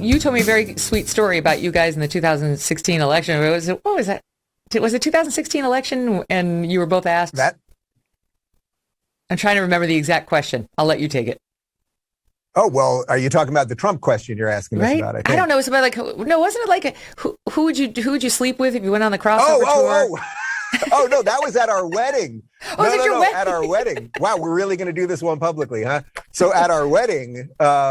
you told me a very sweet story about you guys in the 2016 election. What was that? Was it 2016 election and you were both asked? I'm trying to remember the exact question. I'll let you take it. Oh, well, are you talking about the Trump question you're asking us about? I don't know. It's about wasn't it like who would you sleep with if you went on the crossover tour? Oh, no, that was at our wedding. No, at our wedding. Wow, we're really going to do this one publicly, huh? So at our wedding,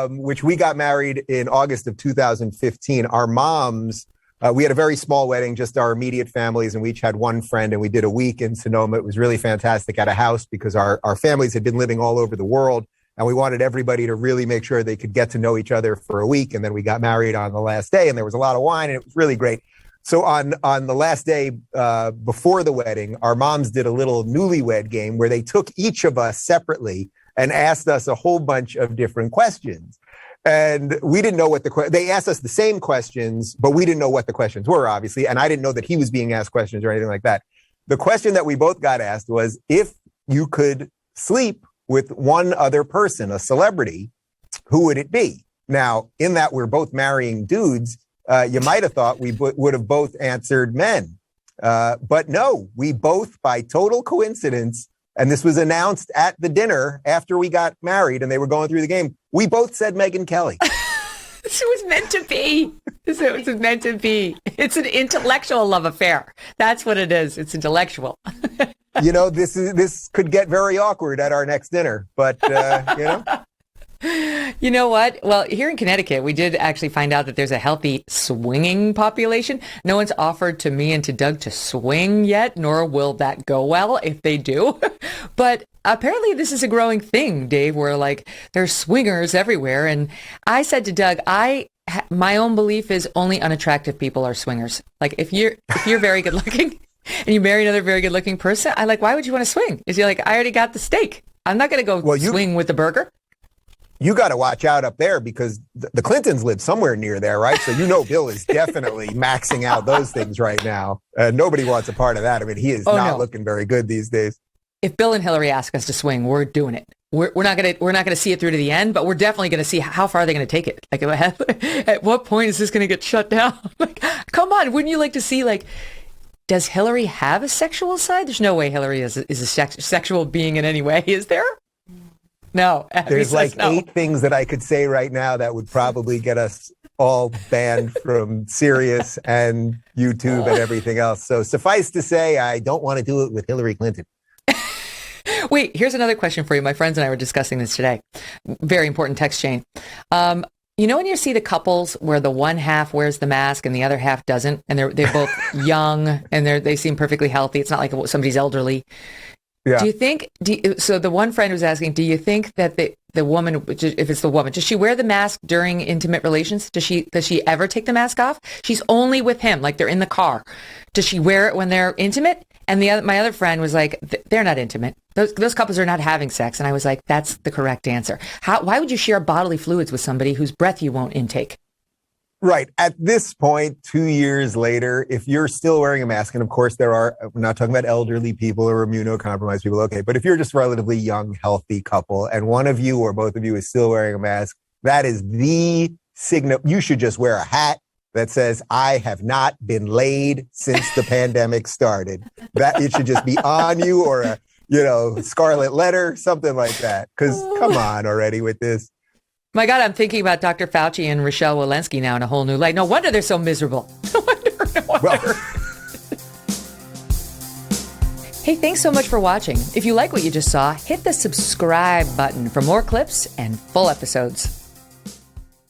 which we got married in August of 2015, our moms, we had a very small wedding, just our immediate families, and we each had one friend, and we did a week in Sonoma. It was really fantastic at a house because our families had been living all over the world, and we wanted everybody to really make sure they could get to know each other for a week. And then we got married on the last day, and there was a lot of wine, and it was really great. So on the last day before the wedding, our moms did a little newlywed game where they took each of us separately and asked us a whole bunch of different questions. And we didn't know what they asked us the same questions, but we didn't know what the questions were, obviously. And I didn't know that he was being asked questions or anything like that. The question that we both got asked was, if you could sleep with one other person, a celebrity, who would it be? Now, in that we're both marrying dudes, you might have thought we would have both answered men. But no, we both, by total coincidence, and this was announced at the dinner after we got married and they were going through the game, we both said Megyn Kelly. This was meant to be. This was meant to be. It's an intellectual love affair. That's what it is. It's intellectual. This could get very awkward at our next dinner, but You know what? Well, here in Connecticut, we did actually find out that there's a healthy swinging population. No one's offered to me and to Doug to swing yet, nor will that go well if they do. But apparently this is a growing thing, Dave, where there's swingers everywhere. And I said to Doug, my own belief is only unattractive people are swingers. Like if you're very good looking and you marry another very good looking person, why would you want to swing? Is you're like, I already got the steak. I'm not going to go swing with the burger. You got to watch out up there because the Clintons live somewhere near there, right? So Bill is definitely maxing out those things right now. Nobody wants a part of that. I mean, he is looking very good these days. If Bill and Hillary ask us to swing, we're doing it. We're not gonna see it through to the end, but we're definitely gonna see how far they're gonna take it. At what point is this gonna get shut down? Come on, wouldn't you like to see does Hillary have a sexual side? There's no way Hillary is a sexual being in any way, is there? No. There's 8 things that I could say right now that would probably get us all banned from Sirius and YouTube and everything else. So suffice to say, I don't want to do it with Hillary Clinton. Wait, here's another question for you. My friends and I were discussing this today. Very important text chain. When you see the couples where the one half wears the mask and the other half doesn't, and they're both young and they seem perfectly healthy. It's not like somebody's elderly. Yeah. Do you think, so the one friend was asking, do you think that the woman, if it's the woman, does she wear the mask during intimate relations? Does she ever take the mask off? She's only with him, like they're in the car. Does she wear it when they're intimate? And my other friend was like, they're not intimate. Those couples are not having sex. And I was like, that's the correct answer. Why would you share bodily fluids with somebody whose breath you won't intake? Right. At this point, 2 years later, if you're still wearing a mask, and of course we're not talking about elderly people or immunocompromised people, okay, but if you're just a relatively young, healthy couple and one of you or both of you is still wearing a mask, that is the signal. You should just wear a hat that says, I have not been laid since the pandemic started. That it should just be on you, or a scarlet letter, something like that. Because come on already with this. My God, I'm thinking about Dr. Fauci and Rochelle Walensky now in a whole new light. No wonder they're so miserable. No wonder. Well. Hey, thanks so much for watching. If you like what you just saw, hit the subscribe button for more clips and full episodes.